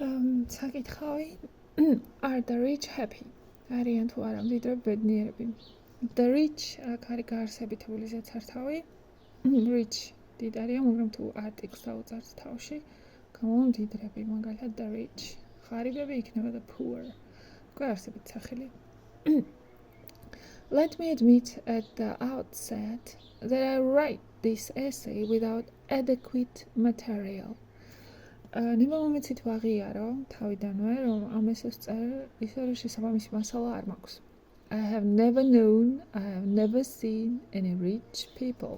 საკითხავი are the rich happy? არიან თუ არა მდიდრები ბედნიერები? The rich აქ არის გაარსებითებული ზეცართავი. Rich დიდარია, მაგრამ თუ articles დაუწართ თავში, გამოვა მდიდრები, მაგალითად the rich. ღარიბები იქნება the poor. გაარსებით სახელი. Let me admit at the outset that I write this essay without adequate material. ნიმა მომეცით ვაღიარო თავიდანვე, რომ ამ ესეს წერ ისე რომ შესაბამისი მასალა არ მაქვს. I have never known, I have never seen any rich people.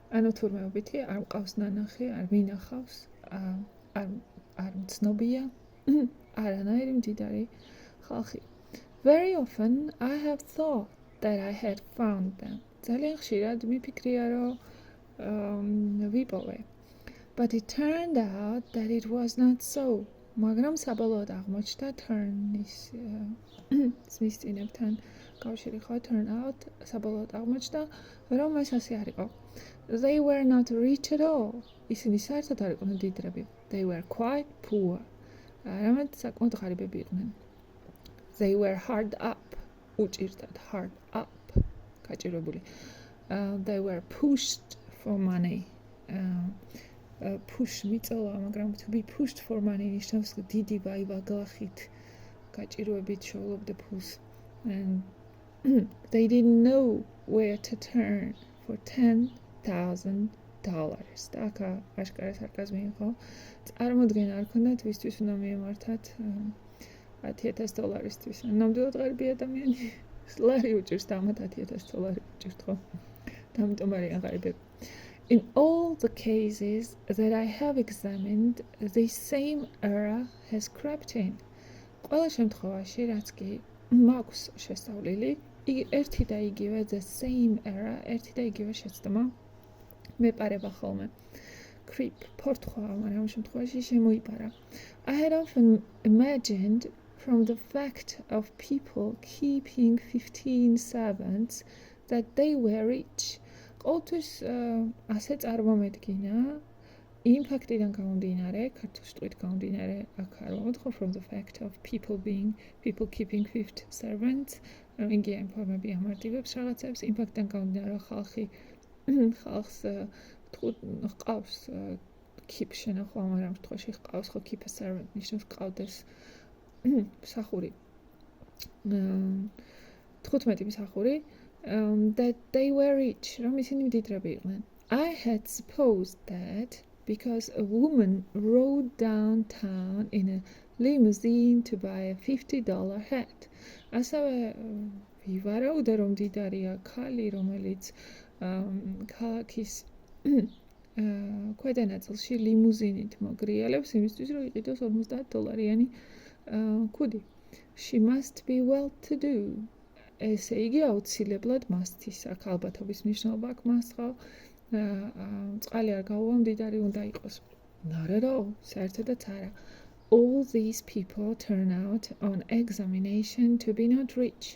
ანუ თურმეობითი არ მყავს ნანახი, არ მინახავს, არ მცნობია, არანაირი მდიდარი ხალხი. Very often I have thought that I had found them. ძალიან ხშირად მიფიქრია რომ ვიპოვე. But it turned out that it was not so. მაგრამ საბოლოოდ აღმოჩნდა turn-ის მისწინებთან კავშირი ხო turn out საბოლოოდ აღმოჩნდა რომ ეს ასე არ იყო. They were not rich at all. ისინი საერთოდ არ იყვნენ მდიდრები. They were quite poor. არამედ საკმაოდ ღარიბები იყვნენ. They were hard up. უჭირდათ hard up. გაჭირვებული. They were pushed for money. Push მიწოლა, მაგრამ to be pushed for money ნიშნავს დიდი ვაიბაგლახით გაჭირვებით შოულობდე ფულს. And they didn't know where to turn for $10,000. და აქ აშკარა სარკაზმი იყო. წარმოდგენა არ ქონდათ ვისთვის უნდა მიემართათ $10,000-ისთვის. ნამდვილად ღარიბი ადამიანი ლარი უჭირს და ამათ $10,000 უჭირთ ხო? და ამიტომ არიან ღარიბები. In all the cases that I have examined, the same error has crept in. ყველა შემთხვევაში, რაც კი მაქვს შესწავლილი, ერთი და იგივე the same error, ერთი და იგივე შეცდომა მეპარება ხოლმე. Creep, ფორთხვა, მაგრამ ამ შემთხვევაში შემოიპარა. I had often imagined from the fact of people keeping 15 servants that they were rich. ყოველთვის ასე წარმომედგინა იმ ფაქტიდან გამომდინარე, ქართულში ტყვით გამომდინარე, აქ არ ვამოთხო from the fact of people keeping 50 servants, იგი ინფორმები ამარტივებს რაღაცებს, იმ ფაქტიდან გამომდინარე, რომ ხალხს ყავს keep შენახვა, მაგრამ შემთხვევაში ყავს ხო keep a servant, ნიშნავს ყავდეს მსახური. 15 მსახური. That they were rich, რომ ისინი მდიდრები იყვნენ. I had supposed that because a woman rode downtown in a limousine to buy a $50 hat. ასევე ვივარაუდე, რომ მდიდარია ქალი, რომელიც ქალაქის ქვედა ნაწილში ლიმუზინით მოგრიალებს იმისთვის, რომ იყიდოს $50-იანი ქუდი. She must be well to do. ესე იგი აუცილებლად მასთის აქ ალბათობის მნიშვნელობა აქვს მას ხო წყალი არ გაუვა მდიდარი უნდა იყოს. Not at all, საერთოდაც არა. All these people turn out on examination to be not rich.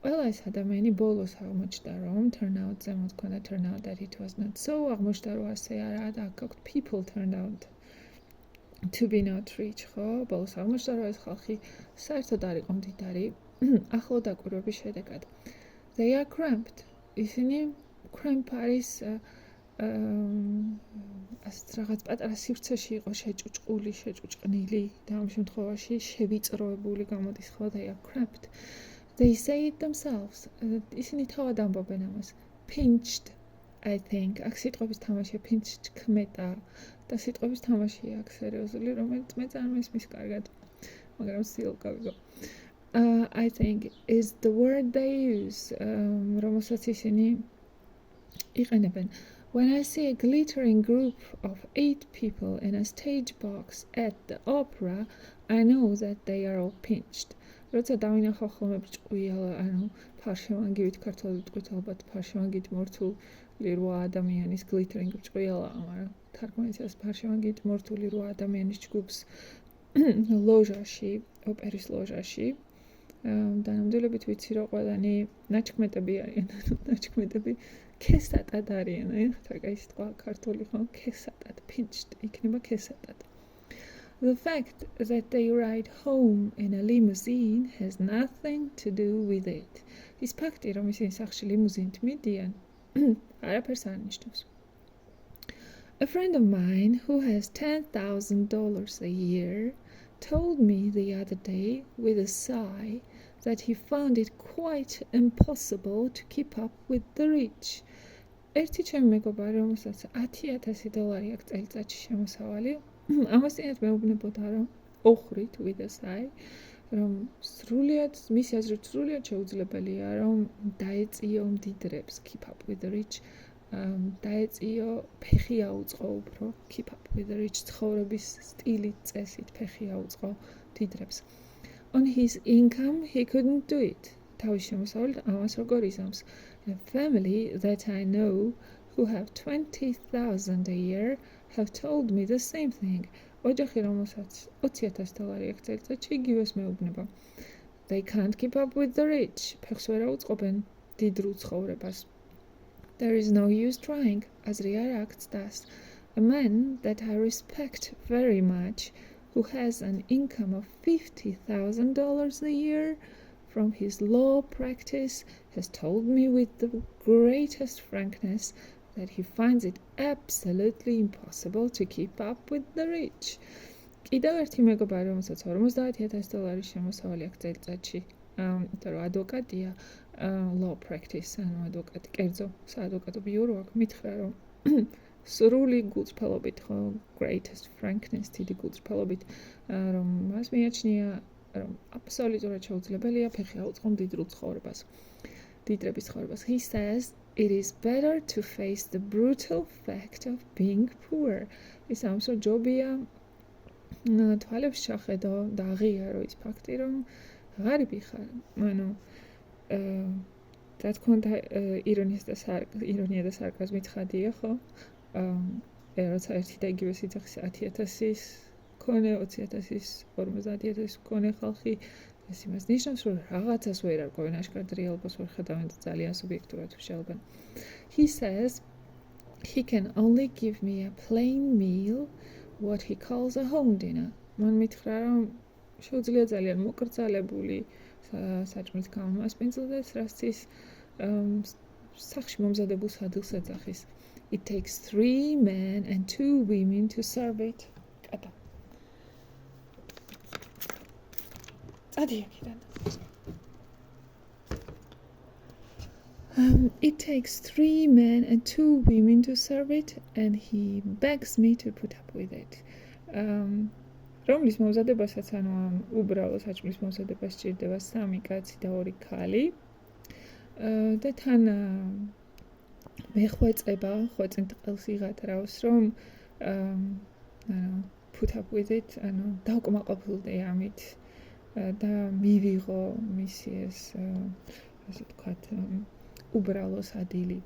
ყველა ეს ადამიანი ბოლოს აღმოჩნდა რომ turn out ზემოთ ქონდა turn out that it was not so აღმოჩნდა რომ ასე არა და აქ გაქვთ people turned out to be not rich ხო ბოლოს აღმოჩნდა რომ ეს ხალხი საერთოდ არ იყო მდიდარი. ახლო დაკვირვების შედეგად. They are cramped. ისინი cramp არის ასეთ რაღაც პატარა სივრცეში იყო შეჭუჭყნილი და ამ შემთხვევაში შევიწროებული გამოდის ხო they are cramped. They say it themselves. ისინი თავად ამბობენ ამას. Pinched, I think. აქ სიტყვების თამაშია pinched ქმეტა და სიტყვების თამაშია აქ სერიოზული, რომელიც მე წარმოსმის კარგად. მაგრამ სილკა ვიგო. I think is the word they use რომელსაც ისინი იყენებენ. When I see a glittering group of 8 people in a stage box at the opera, I know that they are all pinched. როცა დავინახავ ხოლმე ბრჭყვიალა, ანუ ფარშევანგივით ქართულად ვიტყვით ალბათ ფარშევანგით მორთული 8 ადამიანის glittering ბრჭყვიალა, მაგრამ თარგმანისას ფარშევანგით მორთული 8 ადამიანის ჯგუფს ლოჟაში, ოპერის ლოჟაში. და ნამდვილებით ვიცი რომ ყველანი ნაჩქმეტები არიან, ნაჩქმეტები ქესატად არიან, ხთაგა ის თქვა ქართული ხო, ქესატად, pinched იქნება ქესატად. The fact that they ride home in a limousine has nothing to do with it. Ის ფაქტი, რომ ისინი სახში ლიმუზინით მიდიან, არაფერს არ ნიშნავს. A friend of mine who has $10,000 a year told me the other day with a sigh that he found it quite impossible to keep up with the rich. ერთი ჩემი მეგობარი, რომელსაც $10,000 აქვს წელიწადში შემოსავალი, ამას წინათ მეუბნებოდა, რომ ოხრით with a sigh, რომ სრულიად, მისი აზრით სრულიად შეუძლებელია, რომ დაეწიო მდიდრებს keep up with the rich, დაეწიო ფეხი აუწყო უფრო keep up with the rich, ცხოვრების სტილით, წესით ფეხი აუწყო მდიდრებს. On his income, he couldn't do it. თავის შემოსავლით ამას როგორ იზამს. A family that I know who have $20,000 a year have told me the same thing. ოჯახი, რომელსაც $20,000 აქვს წელიწადში, იგივეს მეუბნება. They can't keep up with the rich. ფეხს ვერ აუწყობენ დიდ ცხოვრებას. There is no use trying. აზრი არ აქვს დას. A man that I respect very much, who has an income of $50,000 a year from his law practice, has told me with the greatest frankness that he finds it absolutely impossible to keep up with the rich. კიდევ ერთი მეგობარი, რომელსაც $50,000 შემოსავალი აქვს წელიწადში, იმიტომ რომ ადვოკატია, law practice, ანუ ადვოკატი, კერძო საადვოკატო ბიურო აქვს, მითხრა, რომ სრული გულწრფელობით, ხო, greatest frankness, დიდი გულწრფელობით, რომ მას მიაჩნია, რომ აბსოლუტურად შეუძლებელია ფეხი აუწყო მდიდრულ ცხოვრებას, მდიდრების ცხოვრებას. He says it is better to face the brutal fact of being poor. ის ამის რომ ჯობია თვალებს ჩახედო და აღიარო ის ფაქტი, რომ ღარიბი ხარ. ანუ რა თქმა უნდა, ირონია და სარკაზმი ცხადია, ხო? როცა ერთი და იგივე სიძახის 10,000-ის მქონე, 20,000-ის, 50,000-ის მქონე ხალხი, ეს იმას ნიშნავს, რომ რაღაცას ვერ არკვევენ, აშკარად რეალობას ვერ ხედავენ და ძალიან სუბიექტურად ვშალბენ. He says he can only give me a plain meal, what he calls a home dinner. მან მითხრა, რომ შეუძლია ძალიან მოკრძალებული საჭმლის გამომასპინძლდეს, რაც ის სახში მომზადებულ სადილს ეძახის. It takes 3 men and 2 women to serve it. კატა. წადი აქედან. It takes 3 men and 2 women to serve it, and he begs me to put up with it. რომლის მომზადებასაც, ანუ უბრალო საჭმლის მომზადებას სჭირდება 3 კაცი და 2 ქალი. და თან მეხვეწება, ხვეწით ყელს იღატრავს, რომ put up with it, ანუ დავკმაყოფილდე ამით და მივიღო მისი ეს ასე ვთქვათ, უბრალო სადილი.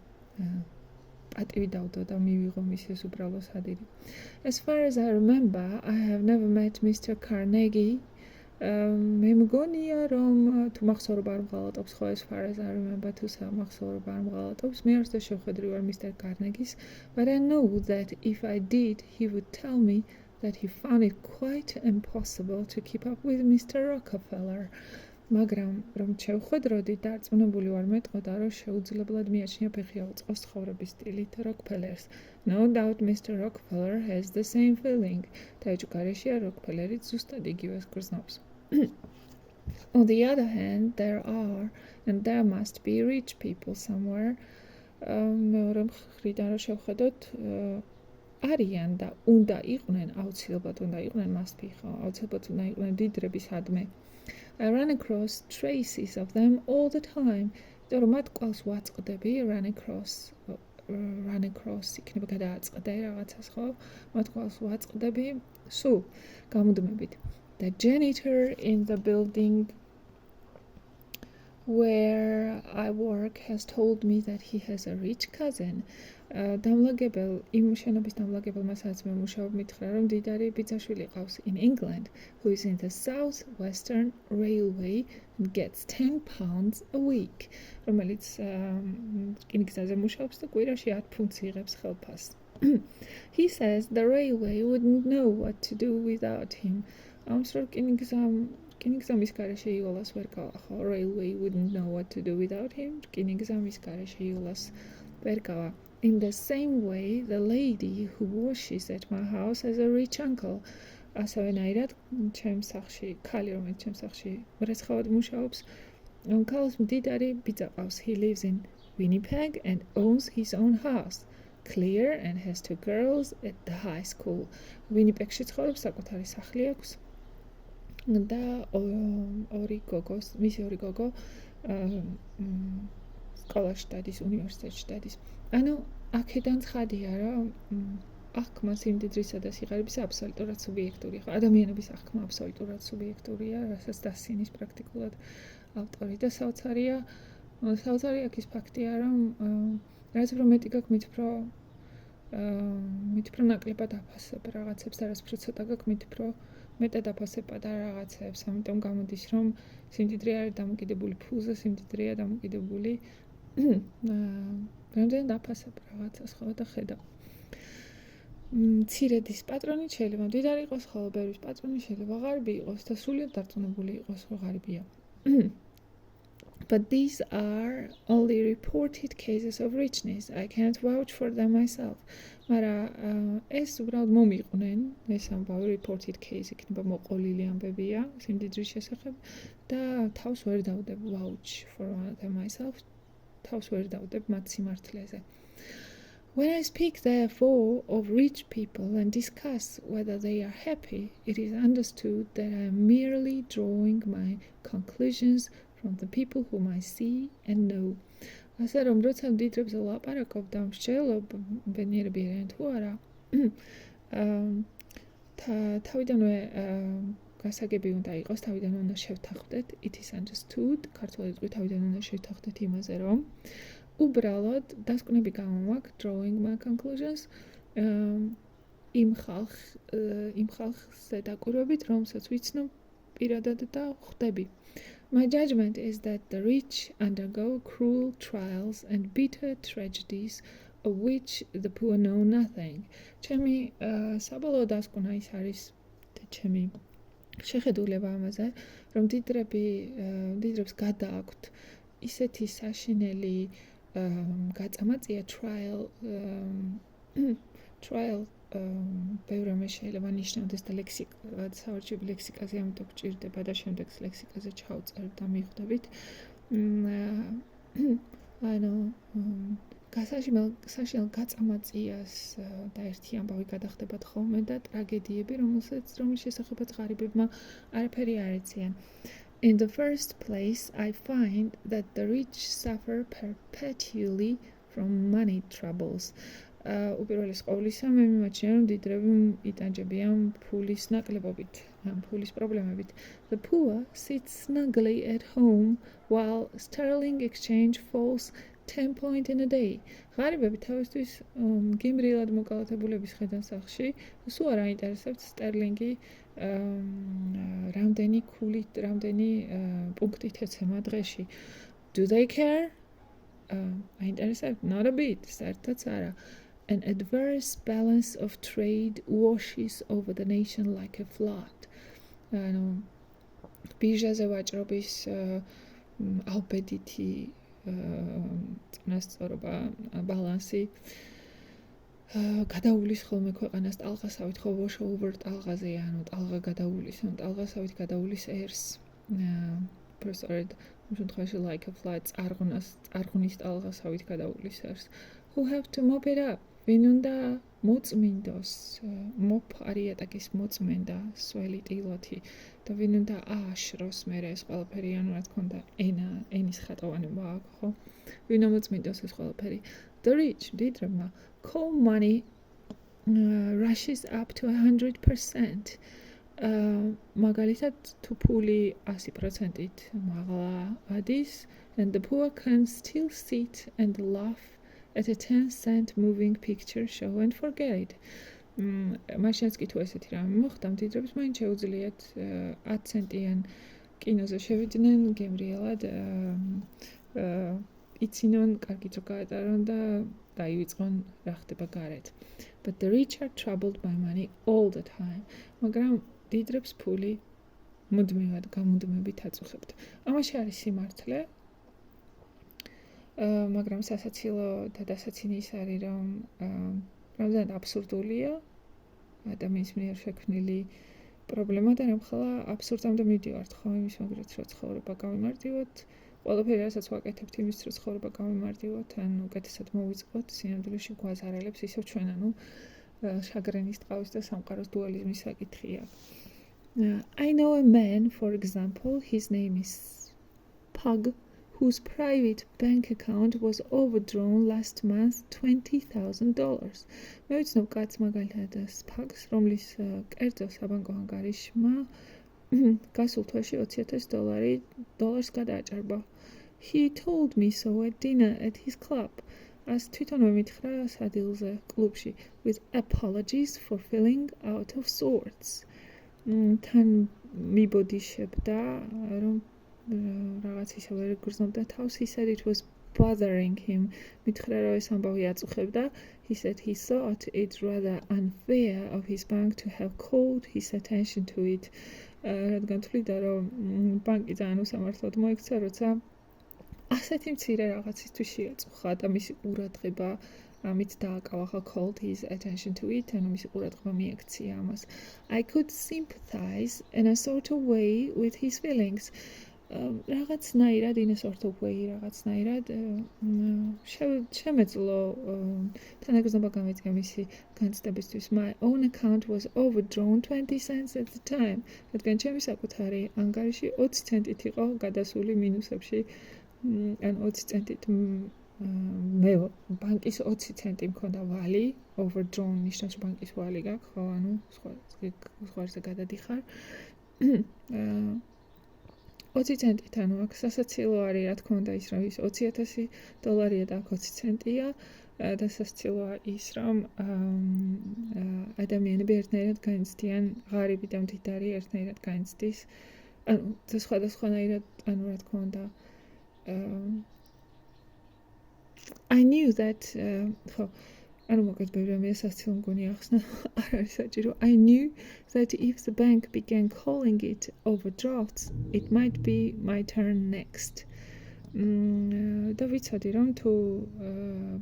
პატივი დავდო და მივიღო მისი ეს უბრალო სადილი. As far as I remember, I have never met Mr. Carnegie. მე მგონია, რომ თუ მახსოვრობა არ მღალატობს, ხო, as far as I remember, თუ მახსოვრობა არ მღალატობს, მე არც და შევხედრი ვარ Mr. Carnegie-ს, but I know that if I did, he would tell me that he found it quite impossible to keep up with Mr. Rockefeller. მაგრამ რომ შევხედროდი, დარწმუნებული ვარ მეტყოდა, რომ შეუძლებლად მიაჩნია ფეხი აუწყოს ცხოვრების სტილით Rockefellers. No doubt Mr. Rockefeller has the same feeling. დაეჭვგარეშია Rockefeller-იც ზუსტად იგივეს გრძნობს. On the other hand, there are and there must be rich people somewhere. მეორე მხრიდან რომ შევხედოთ, არიან და უნდა იყვნენ, აუცილებლად უნდა იყვნენ, must be, ხო, აუცილებლად უნდა იყვნენ დიდრებისადმი. I run across traces of them all the time. იმიტომ რომ მათ ყავს ვაწყდები, run across იქნება გადააწყდე რაღაცას, ხო? მათ ყავს ვაწყდები, სულ გამუდმებით. The janitor in the building where I work has told me that he has a rich cousin. დამლაგებელ, იმ შენობის დამლაგებელმა სადაც მე მუშაობ, მითხრა, რომ დიდარი ბიძაშვილი ყავს in England, who is in the South Western Railway and gets £10 a week. რომელიც რკინიგზაზე მუშაობს და კვირაში 10 ფუნტს იღებს ხელფასს. He says the railway wouldn't know what to do without him. რკინიგზამის გარეშე იოლას ვერ გავა ხო? Railway wouldn't know what to do without him. რკინიგზამის გარეშე იოლას ვერ გავა. In the same way, the lady who washes at my house has a rich uncle. ასევენაირად, ჩემს სახლში, ქალი, რომელიც ჩემს სახლში მრეცხავად მუშაობს, ქალს მდიდარი ბიძა ყავს. He lives in Winnipeg and owns his own house. Clear and has 2 girls at the high school. Winnipegში ცხოვრობს, საკუთარი სახლი აქვს. და მისი ორი გოგო სკოლაში დადის, უნივერსიტეტში დადის. ანუ აქედან ცხადია, რომ აღქმა სიმდიდრისა და სიღარიბის აბსოლუტურად სუბიექტური ხო? ადამიანების აღქმა აბსოლუტურად სუბიექტურია, რასაც დასცინის პრაქტიკულად ავტორი და საოცარია აქ ის ფაქტია, რომ რაც უფრო მეტი გაქვს, მით უფრო ნაკლებად აფასებ რაღაცებს და რაც უფრო ცოტა გაქვს, მით უფრო მეტად აფასებ პატარა რაღაცებს. ამიტომ გამოდის, რომ სიმდიდრე არის დამოკიდებული ფულზე, სიმდიდრეა დამოკიდებული რამდენად აფასებ რაღაცას ხო და ხედავ. მცირედის პატრონი შეიძლება მდიდარი იყოს, ხოლო ბევრის პატრონი შეიძლება ღარიბი იყოს და სრულიად დარწმუნებული იყოს, რომ ღარიბია. But these are only reported cases of richness. I can't vouch for them myself. მაგრამ ეს უბრალოდ მომიყვნენ, ეს ამბავი reported case იქნება მოყოლილი ამბებია სიმდიდრის შესახებ და თავს ვერ დავდებ vouch for them myself. თავს ვერ დავდებ მათ სიმართლეზე. When I speak therefore of rich people and discuss whether they are happy, it is understood that I am merely drawing my conclusions from the people whom I see and know. ასე რომ როცა მდიდრებზე ვლაპარაკობ და მსჯელობ ბედნიერები არიან თუ არა, თავიდანვე გასაგები უნდა იყოს, თავიდანვე უნდა შევთანხმდეთ, it is understood, ქართულად ვიტყვი თავიდან უნდა შევთანხმდეთ იმაზე, რომ უბრალოდ დასკვნები გამომაქვს, drawing my conclusions, იმ ხალხზე დაკვირვებით, რომელსაც ვიცნობ პირადად და ხვდები. My judgment is that the rich undergo cruel trials and bitter tragedies of which the poor know nothing. ჩემი საბოლოო დასკვნა ის არის და ჩემი შეხედულება ამაზე, რომ მდიდრებს გადააქვთ ისეთი საშინელი გაწამაწია trial ბევრ რამეს შეიძლება ნიშნავდეს და საორჩევნო ლექსიკაზე ამიტომ გჭირდება და შემდეგ ლექსიკაზე ჩავწერ და მიხვდებით. ანუ საშინელ გაწამაწიას და ერთი ამბავი გადახდებათ ხოლმე და ტრაგედიები, რომლის შესახებაც ღარიბებმა არაფერი არ ეციან. In the first place, I find that the rich suffer perpetually from money troubles. უპირველეს ყოვლისა, მე მიმაჩნია, რომ მდიდრები იტანჯებიან ფულის ნაკლებობით, ფულის პრობლემებით. The poor sit snugly at home while sterling exchange falls 10 point in a day. ღარიბები თავისთვის გემრიელად მოკალათებულების ხედან სახლში, სულ არ აინტერესებთ სტერლინგი რამდენი ქულით, რამდენი პუნქტით ეცემა დღეში. Do they care? აინტერესებთ? Not a bit, საერთოდ არა. An adverse balance of trade washes over the nation like a flood. ანუ ბირჟაზე ვაჭრობის ალბედითი წინასწორობა, ბალანსი გადაულის ხოლმე ქვეყანას ტალღასავით, ხო wash over ტალღაზე, ანუ ტალღა გადაულის, ანუ ტალღასავით გადაულის ერს. Προσωρედ, ამ შემთხვევაში like a flood წარღვნის ტალღასავით გადაულის ერს. Who have to mop it up? ვინ უნდა მოწმინდოს, არიატაკის მოწმენდა, სველი ტილოთი და ვინ უნდა ააშროს მერე ეს ყველაფერი, ანუ რა თქმა უნდა ენის ხატოვანება აქვს, ხო? ვინ უნდა მოწმინდოს ეს ყველაფერი? The rich, მდიდრებმა, call money rushes up to 100%. მაგალითად, თუ ფული 100%-ით მაღლა ადის, and the poor can still sit and laugh at a 10-cent moving picture show and forget it. მაშინაც კი თუ ესეთი რამე მოხდა, მდიდრებს მაინც შეუძლიათ 10 ცენტიან კინოზე შევიდნენ გემრიელად იცინონ, კარგით რო გაეტარონ და დაივიწყონ რა ხდება გარეთ. But the rich are troubled by money all the time. მაგრამ დიდრებს ფული მუდმივად გამუდმებით აწუხებთ. ამაში არის სიმართლე. მაგრამ სასაცილო და დასაცინი ის არის, რომ რამდენად აბსურდულია ადამიანის მიერ შექმნილი პრობლემა და რამხელა აბსურდამდე მივდივართ ხო იმის მაგერაც რომ ცხოვრება გავიმარტივოთ, ყველაფერი რასაც ვაკეთებთ იმის რომ ცხოვრება გავიმარტივოთ, ან უკეთესად მოვიწყოთ, სინამდვილეში გვაზარალებს ისევ ჩვენ, ანუ შაგრენის ტყავის და სამყაროს დუალიზმის საკითხია. I know a man, for example, his name is Pug, whose private bank account was overdrawn last month $20,000. მე ვიცნობ კაცს მაგალითად Pugs, რომლის კერძო საბანკო ანგარიშმა გასულ თვეში $20,000 გადააჭარბა. He told me so at dinner at his club. As თვითონვე მითხრა სადილზე, კლუბში, with apologies for feeling out of sorts. თან მიბოდიშებდა, რომ რაღაც ისე ვერ იგრძნობდა თავს. He said it was bothering him. მითხრა რომ ეს ამბავი აწუხებდა. He said he thought it rather unfair of his bank to have called his attention to it. რადგან თვლიდა რომ ბანკი ძალიან უსამართლოდ მოიქცა, როცა ასეთი მცირე რაღაცისთვის შეაწუხა და მისი ყურადღება ამით დააკავა, called his attention to it, ანუ მისი ყურადღება მიექცია ამას. I could sympathize in a sort of way with his feelings. რაღაცნაირად, in a sort of way, რაღაცნაირად შემეძლო თანაგრძნობა გამეწია მისი განცდებისთვის. My own account was overdrawn 20 cents at the time. რადგან ჩემი საკუთარი ანგარიში 20 ცენტით იყო გადასული მინუსებში, ან 20 ცენტით მე ბანკის 20 ცენტი მქონდა ვალი, overdrawn ნიშნავს ბანკის ვალი გაქვს, ხო, ანუ სხვაზე გადადიხარ. 20 ცენტით, ანუ აქ სასაცილო არის, რა თქმა უნდა, ის რომ ის $20,000 და აქ 20 ცენტია და სასაცილოა ის, რომ ადამიანები ერთნაირად განიცდიან, ღარიბი და მდიდარი ერთნაირად განიცდის, ანუ სხვადასხვანაირად, ანუ რა თქმა უნდა, I knew that ხო ანუ მოგეთ ბევრი ამია სასაცილო მგონი ახსნა, არ არის საჭირო. I knew that if the bank began calling it overdrafts, it might be my turn next. და ვიცოდი რომ თუ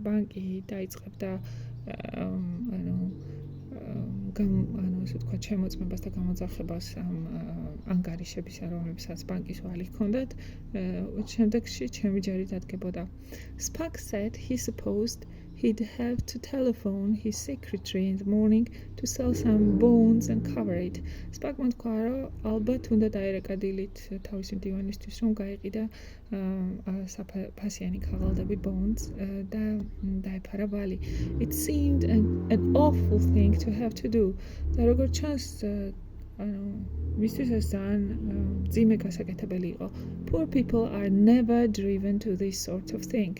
ბანკი დაიწყებდა ანუ ესე ვთქვათ, შემოწმებას და გამოძახებას ამ ანგარიშებისა, რომლებსაც ბანკის ვალი ჰქონდათ, შემდეგში ჩემი ჯერი დადგებოდა. Spark said he supposed he'd have to telephone his secretary in the morning to sell some bonds and cover it. Spark-მა თქვა, რომ ალბათ უნდა დაერეკა დილით თავისი მდივანისთვის, რომ გაეყიდა ფასიანი ქაღალდები bonds და დაეფარა ვალი. It seemed an awful thing to have to do. და როგორც ჩანს, ანუ მისთვის ეს ძალიან მძიმე გასაკეთებელი იყო. Poor people are never driven to this sort of thing.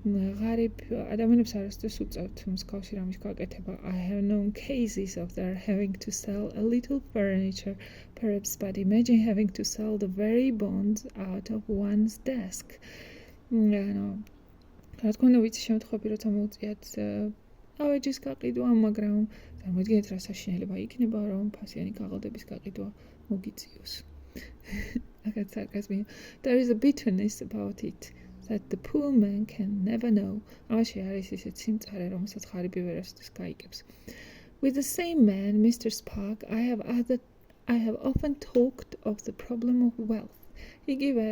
ღარიბ ადამიანებს არასდროს უწევთ მსგავსი რამის გაკეთება. I have known cases of their having to sell a little furniture, perhaps, but imagine having to sell the very bonds out of one's desk. ანუ რა თქმა უნდა, ვიცი შემთხვევები, როცა მოუწიათ ავეჯის გაყიდვა, მაგრამ წარმოიდგინეთ რა საშინელება იქნება, რომ ფასიანი ქაღალდების გაყიდვა მოგიწიოს. Აქაც სარკაზმია. There is a bitterness about it that the poor man can never know. ამაში არის ისეთ სიმწარე, რომელსაც ღარიბი ვერასდროს გაიგებს. With the same man, Mr. Spark, I have often talked of the problem of wealth. იგივე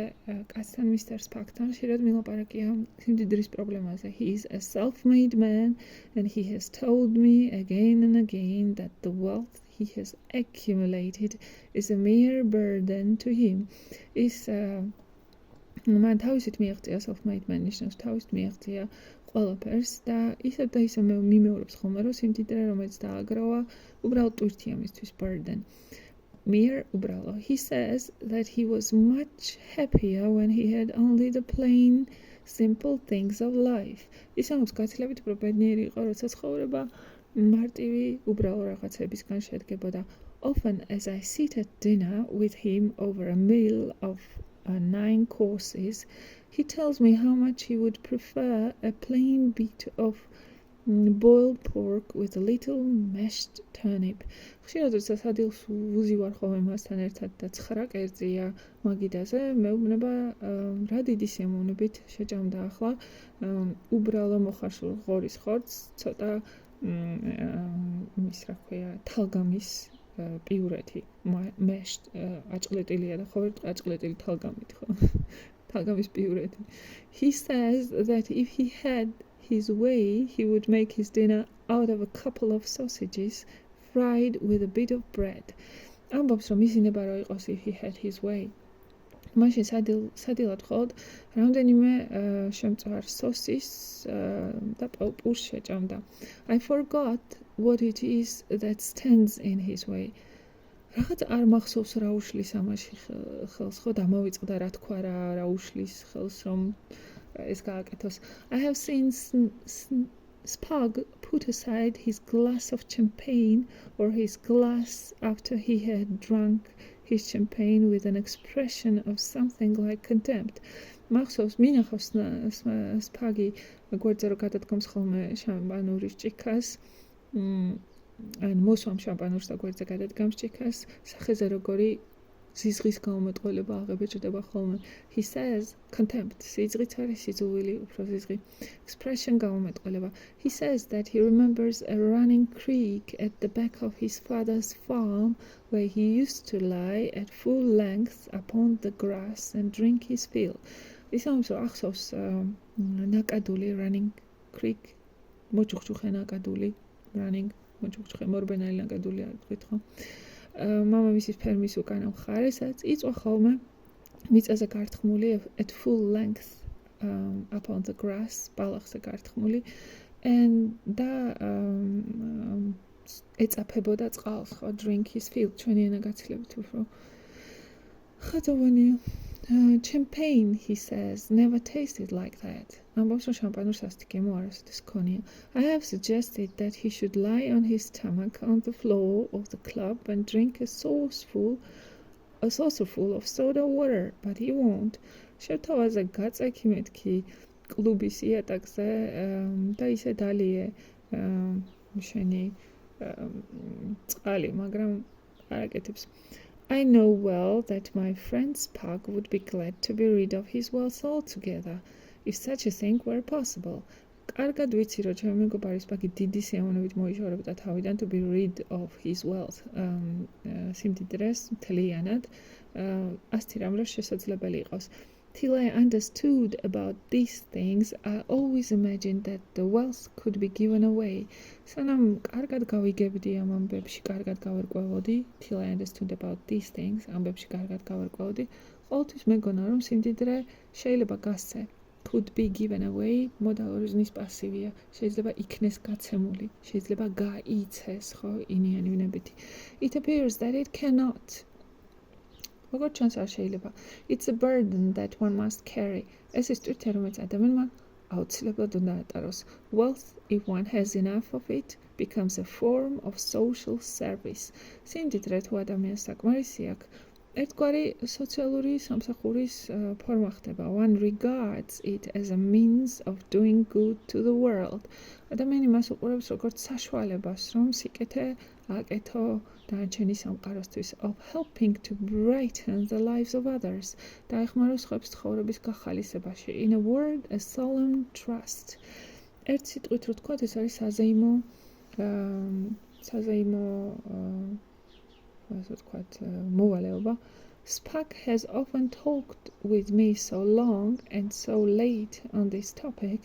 კაცთან Mr. Spark-თან ხშირად მილაპარაკია სიმდიდრის პრობლემაზე. He is a self-made man and he has told me again and again that the wealth he has accumulated is a mere burden to him. Is მან თავისით მიაღწია self-made man ნიშნავს თავისით მიაღწია ყველაფერს და ისევ და ისევ მიმეორებს ხოლმე რომ სიმდიდრე რომელიც დააგროვა უბრალოდ ტვირთია მისთვის burden. Mere ubralo. He says that he was much happier when he had only the plain, simple things of life. ის ამბობს გაცილებით უფრო ბედნიერი იყო, როცა ცხოვრება მარტივი, უბრალო რაღაცებისგან შედგებოდა. Often as I sit at dinner with him over a meal of 9 courses, He tells me how much he would prefer a plain bit of boiled pork with a little mashed turnip. ხშირად როცა სადილს ვუზივარ ხოლმე მასთან ერთად და 9 კერძია მაგიდაზე, მეუბნება რა დიდი სიამოვნებით შეჭამდა ახლა უბრალო მოხარშულ ღორის ხორცს, ცოტა იმის რა ქვია, თალგამის პიურეთი, mashed აჭყლეტილია და ხო ვერ აჭყლეტილი თალგამით ხო? თალგამის პიურეთი. He says that if he had his way, he would make his dinner out of a couple of sausages fried with a bit of bread. ამბობს რომ მისი ნება რო იყოს if he had his way. მაშინ სადილად ხოლოდ რამდენიმე შემწვარ სოსის და პურს შეჭამდა. I forgot what it is that stands in his way. რაღაც არ მახსოვს რა უშლის ამაში ხელს, ხო დამოვიწყდა რა თქვა რა უშლის ხელს რომ ეს გააკეთოს. I have seen Spug put aside his glass of champagne or his glass after he had drunk his champagne with an expression of something like contempt. მახსოვს მინახავს Spuggy გვერდზე რო გადადგომს ხოლმე შამპანურის ჭიქას ან მოსვამ შამპანურს და გვერდზე გადადგამს ჭიქას, სახეზე როგორი ზიზღის გაუმეტყველება აღებეჭდება ხოლმე. He says, contempt, სიძღიც არის სიძულვილი, უფრო ზიზღი. Expression გაუმეტყველება. He says that he remembers a running creek at the back of his father's farm where he used to lie at full length upon the grass and drink his fill. ის ამბობს, რომ ახსოვს ნაკადული running creek, მოჭუხჭუხე ნაკადული running, მოჭუხჭუხე მორბენალი ნაკადული არ თქვით ხო? მამამისის ფერმის უკანა მხარესაც იწვა ხოლმე მიწაზე გართხმული at full length upon the grass, ბალახზე გართხმული და ეწაფებოდა წყალს, ხო, drink his fill, ჩვენი ენა გაცილებით უფრო ხატოვანია. Champagne, he says, never tasted like that. ამბობს, რომ შამპანურს ასტიკი მოარასოდეს ქონია. I have suggested that he should lie on his stomach on the floor of the club and drink a saucerful of soda water, but he won't. შევთავაზე გაწექი მეთქი კლუბის იატაკზე და ისე დალიე შენი წყალი, მაგრამ არ აკეთებს. I know well that my friend Spug would be glad to be rid of his wealth altogether, if such a thing were possible. კარგად ვიცი, რომ ჩემი მეგობარი Spug-ი დიდი სიამოვნებით მოიშორებდა თავიდან to be rid of his wealth. სიმდიდრეს მთლიანად ასეთი რამ რა შესაძლებელი იყოს. Till I understood about these things, I always imagined that the wealth could be given away. სანამ კარგად გავიგებდი ამ ამბებში, კარგად გავერკვევოდი, till I understood about these things, ამბებში კარგად გავერკვევოდი, ყოველთვის მეგონა რომ სიმდიდრე შეიძლება გასცე. Could be given away, მოდალური ზნის პასივია, შეიძლება იქნეს გაცემული, შეიძლება გაიცეს, ხო, ინიანებითი. It appears that it cannot. როგორ ჩანს არ შეიძლება. It's a burden that one must carry. ეს ის ტვირთია, რომელიც ადამიანმა აუცილებლად უნდა ატაროს. Wealth, if one has enough of it, becomes a form of social service. სიმდიდრე თუ ადამიანს საკმარისი აქვს, ერთგვარი სოციალური სამსახურის ფორმა ხდება. One regards it as a means of doing good to the world. ადამიანი მას უყურებს როგორც საშუალებას, რომ სიკეთე აკეთო დანარჩენი სამყაროსთვის, of helping to brighten the lives of others. დაეხმაროს სხვებს ცხოვრების გახალისებაში. In a word, a solemn trust. ერთ სიტყვით რო თქვათ, ეს არის საზეიმო ასე ვთქვათ, მოვალეობა. Spug has often talked with me so long and so late on this topic,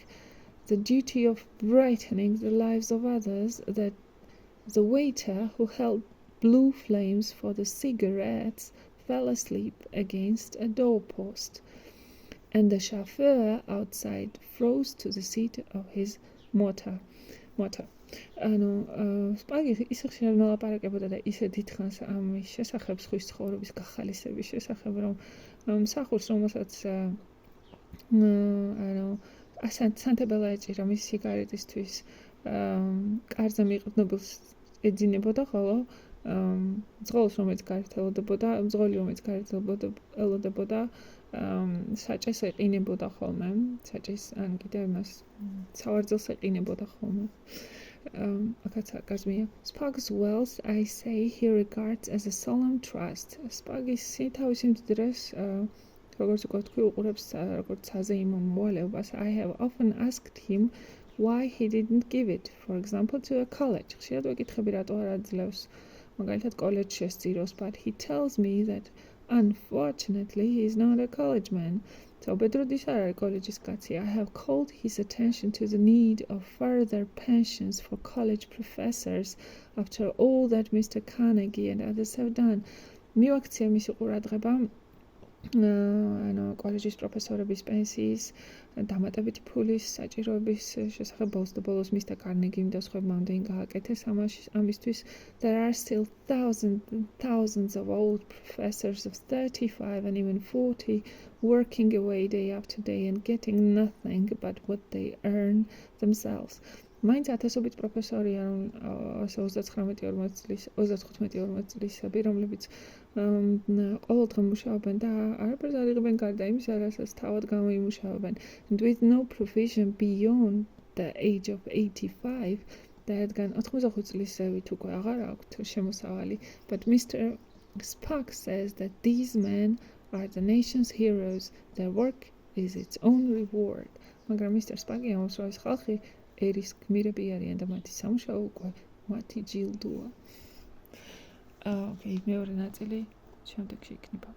the duty of brightening the lives of others, that the waiter who held blue flames for the cigarettes fell asleep against a doorpost, and the chauffeur outside froze to the seat of his motor. Spug-ი ისე ხშირად მელაპარაკებოდა და ისე დიდხანს ამის შესახებ, ხვის ცხოვრების გახალისების შესახებ, რომ მსახურს, რომელსაც სანთებელა ეჭირა მის სიგარეტისთვის, კარზე მიყრდნობილს ეძინებოდა, ხოლო მძღოლს, რომელიც გაერთელოდებოდა, საჭეს ეყინებოდა ხოლმე, საჭეს ან კიდევ იმას სავარძელს ეყინებოდა ხოლმე. აქაც გაზმია. Spug's wealth, I say, he regards as a solemn trust. Spug's თავის იმ დღეს როგორც უკვე თქვი უყურებს როგორც საზეიმო მოვალეობას. I have often asked him why he didn't give it, for example, to a college. ხშირად ვეკითხები რატო არ აძლევს მაგალითად კოლეჯში შესწიროს, but he tells me that unfortunately he is not a college man. Საუბედროდ ის არ არის კოლეჯის კაცი. I have called his attention to the need of further pensions for college professors after all that Mr. Carnegie and others have done. მივაქცია მისი ყურადღება ანუ კოლეჯის პროფესორების პენსიის დამატებითი ფულის საჭიროების შესახებ ბოლოს მისტერ კარნეგიმ და სხვებმა ამდენი გააკეთეს ამისთვის. There are still thousands of old professors of 35 and even 40 working away day after day and getting nothing but what they earn themselves. მაინც ათასობით პროფესორი ანუ 39-40 წლის 35-40 წლისები, რომლებიც ყოველდღე მუშაობენ და არაფერს არ იღებენ გარდა იმისა, რასაც თავად გამოიმუშავებენ. And with no provision beyond the age of 85, და რადგან 85 წლისევით უკვე აღარ აქვთ შემოსავალი. But Mr. Spug says that these men are the nation's heroes. Their work is its own reward. მაგრამ Mr. Spug-ი ამბობს, რომ ეს ხალხი ერის გმირები არიან და მათი სამუშაო უკვე მათი ჯილდოა. Okay, მეორე ნაწილი შემდეგში იქნება.